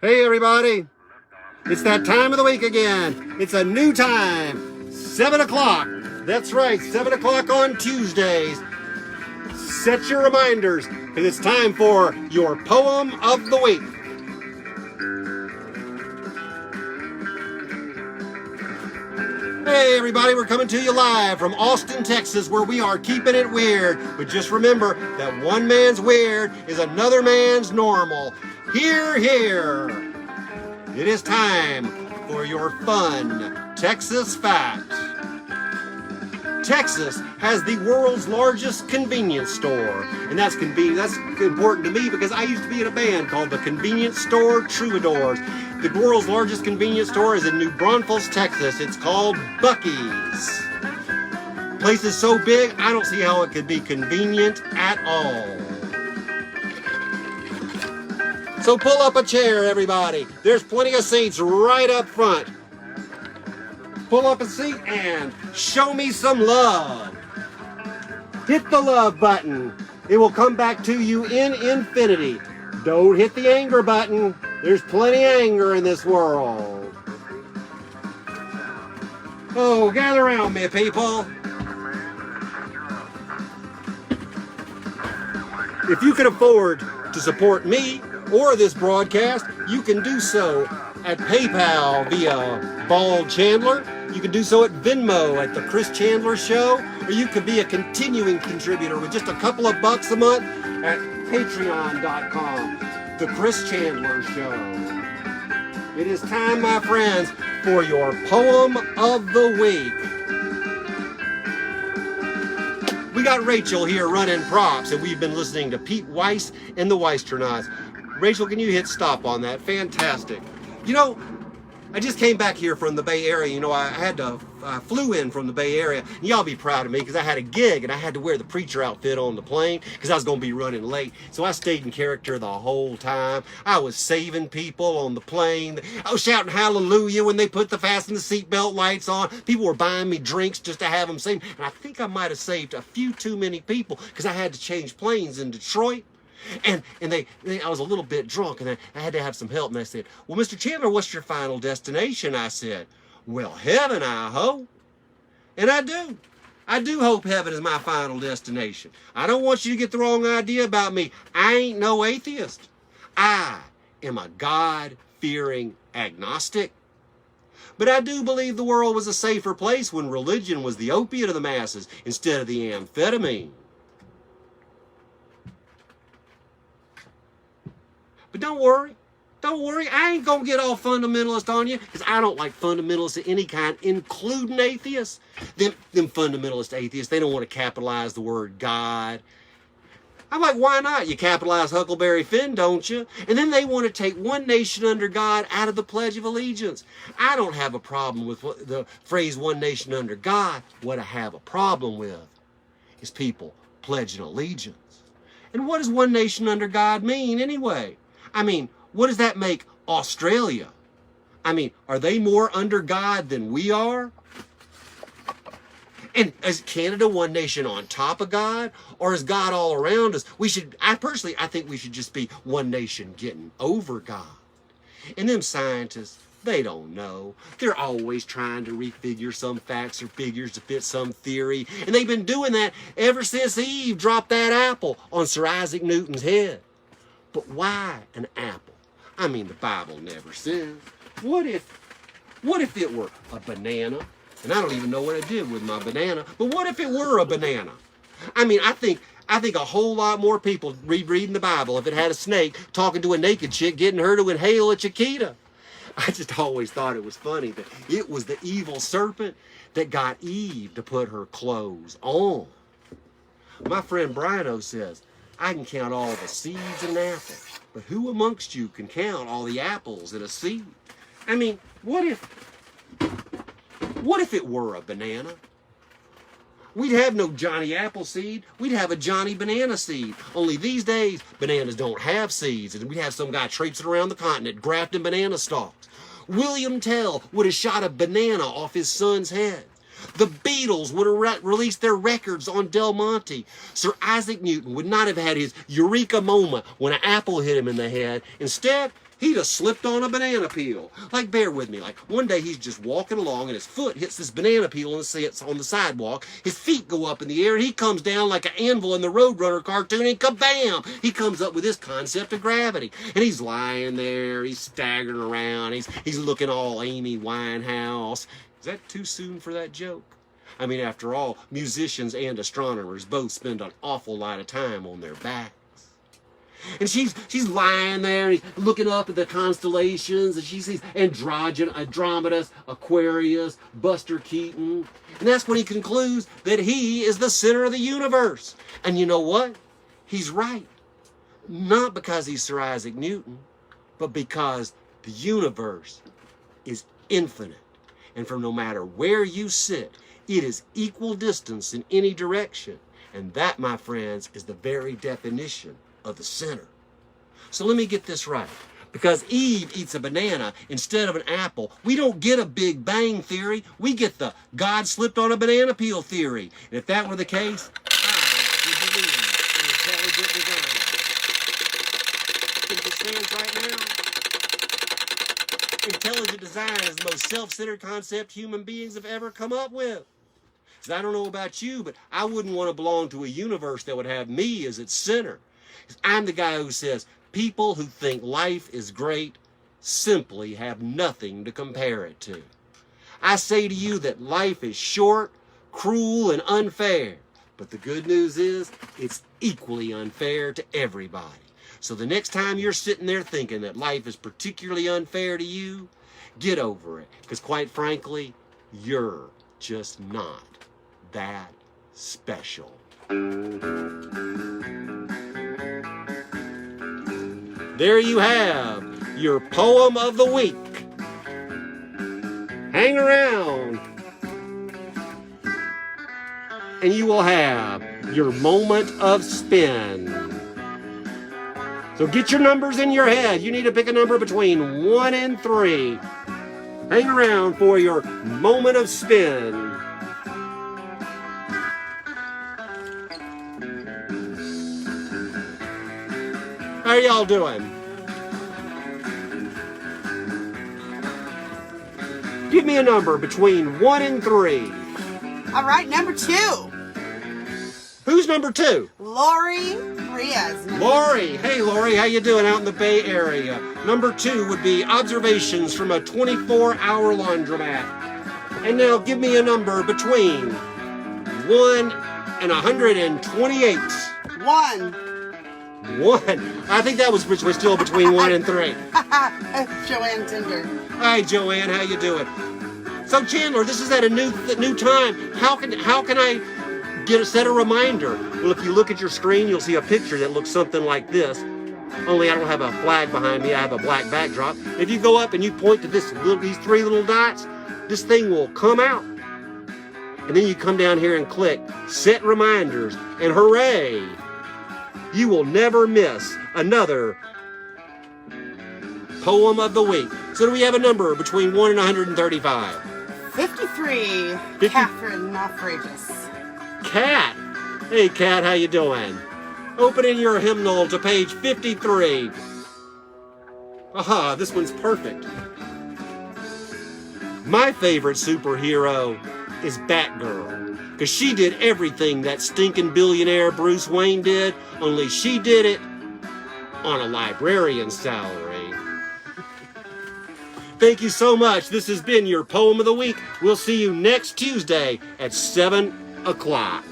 Hey everybody, it's that time of the week again. It's a new time, 7 o'clock. That's right, 7 o'clock on Tuesdays. Set your reminders, because it's time for your poem of the week. Hey everybody, we're coming to you live from Austin, Texas, where we are keeping it weird. But just remember that one man's weird is another man's normal. Hear, hear. It is time for your fun Texas fact. Texas has the world's largest convenience store. And that's important to me because I used to be in a band called the Convenience Store Troubadours. The world's largest convenience store is in New Braunfels, Texas. It's called Buc-ee's. The place is so big, I don't see how it could be convenient at all. So pull up a chair, everybody. There's plenty of seats right up front. Pull up a seat and show me some love. Hit the love button. It will come back to you in infinity. Don't hit the anger button. There's plenty of anger in this world. Oh, gather around me, people. If you can afford to support me or this broadcast, you can do so at PayPal via Bald Chandler. You can do so at Venmo at The Chris Chandler Show, or you could be a continuing contributor with just a couple of bucks a month at Patreon.com, The Chris Chandler Show. It is time, my friends, for your poem of the week. We got Rachel here running props, and we've been listening to Pete Weiss and the Weisternauts. Rachel, can you hit stop on that? Fantastic. You know, I just came back here from the Bay Area. You know, I flew in from the Bay Area. And y'all be proud of me because I had a gig and I had to wear the preacher outfit on the plane because I was going to be running late. So I stayed in character the whole time. I was saving people on the plane. I was shouting hallelujah when they put the fasten the seatbelt lights on. People were buying me drinks just to have them saved. And I think I might have saved a few too many people because I had to change planes in Detroit. And I was a little bit drunk, and I had to have some help. And I said, well, Mr. Chandler, what's your final destination? I said, well, heaven, I hope. And I do. I do hope heaven is my final destination. I don't want you to get the wrong idea about me. I ain't no atheist. I am a God-fearing agnostic. But I do believe the world was a safer place when religion was the opiate of the masses instead of the amphetamine. But don't worry, I ain't gonna get all fundamentalist on you, because I don't like fundamentalists of any kind, including atheists. Them fundamentalist atheists, they don't want to capitalize the word God. I'm like, why not? You capitalize Huckleberry Finn, don't you? And then they want to take one nation under God out of the Pledge of Allegiance. I don't have a problem with the phrase one nation under God. What I have a problem with is people pledging allegiance. And what does one nation under God mean anyway? I mean, what does that make Australia? I mean, are they more under God than we are? And is Canada one nation on top of God? Or is God all around us? I think we should just be one nation getting over God. And them scientists, they don't know. They're always trying to refigure some facts or figures to fit some theory. And they've been doing that ever since Eve dropped that apple on Sir Isaac Newton's head. But why an apple? I mean, the Bible never says. What if it were a banana? And I don't even know what I did with my banana. But what if it were a banana? I mean, I think a whole lot more people reading the Bible if it had a snake talking to a naked chick getting her to inhale a Chiquita. I just always thought it was funny that it was the evil serpent that got Eve to put her clothes on. My friend Briano says, I can count all the seeds in an apple, but who amongst you can count all the apples in a seed? I mean, what if it were a banana? We'd have no Johnny Appleseed. We'd have a Johnny Banana Seed. Only these days, bananas don't have seeds, and we'd have some guy traipsing around the continent grafting banana stalks. William Tell would have shot a banana off his son's head. The Beatles would have released their records on Del Monte. Sir Isaac Newton would not have had his eureka moment when an apple hit him in the head. Instead, He just slipped on a banana peel. Like, bear with me. Like, one day he's just walking along and his foot hits this banana peel and it's on the sidewalk. His feet go up in the air and he comes down like an anvil in the Roadrunner cartoon and kabam! He comes up with this concept of gravity. And he's lying there. He's staggering around. He's looking all Amy Winehouse. Is that too soon for that joke? I mean, after all, musicians and astronomers both spend an awful lot of time on their backs. And she's lying there, and he's looking up at the constellations, and she sees Andromeda, Aquarius, Buster Keaton. And that's when he concludes that he is the center of the universe. And you know what? He's right. Not because he's Sir Isaac Newton, but because the universe is infinite. And from no matter where you sit, it is equal distance in any direction. And that, my friends, is the very definition of the center. So let me get this right. Because Eve eats a banana instead of an apple, we don't get a Big Bang theory. We get the God slipped on a banana peel theory. And if that were the case, I would believe in intelligent design. Think it stands right now? Intelligent design is the most self-centered concept human beings have ever come up with. So I don't know about you, but I wouldn't want to belong to a universe that would have me as its center. I'm the guy who says people who think life is great simply have nothing to compare it to. I say to you that life is short, cruel, and unfair. But the good news is it's equally unfair to everybody. So the next time you're sitting there thinking that life is particularly unfair to you, get over it. Because quite frankly, you're just not that special. There you have your poem of the week. Hang around and you will have your moment of spin. So get your numbers in your head. You need to pick a number between 1 and 3. Hang around for your moment of spin. How are y'all doing? Give me a number between 1 and 3. All right, number 2. Who's number 2? Lori Riaz. Lori. Hey, Lori, how you doing out in the Bay Area? Number 2 would be observations from a 24-hour laundromat. And now give me a number between 1 and 128. 1. 1. I think that was still between 1 and 3. Joanne Tinder. Hi, Joanne. How you doing? So, Chandler, this is at a new time. How can I set a reminder? Well, if you look at your screen, you'll see a picture that looks something like this. Only I don't have a flag behind me. I have a black backdrop. If you go up and you point to these 3 little dots, this thing will come out. And then you come down here and click Set Reminders, and hooray! You will never miss another poem of the week. So do we have a number between 1 and 135? 53. Catherine Outrageous. Cat. Hey, Cat, how you doing? Opening your hymnal to page 53. Aha, this one's perfect. My favorite superhero is Batgirl. Because she did everything that stinking billionaire Bruce Wayne did, only she did it on a librarian's salary. Thank you so much. This has been your Poem of the Week. We'll see you next Tuesday at 7 o'clock.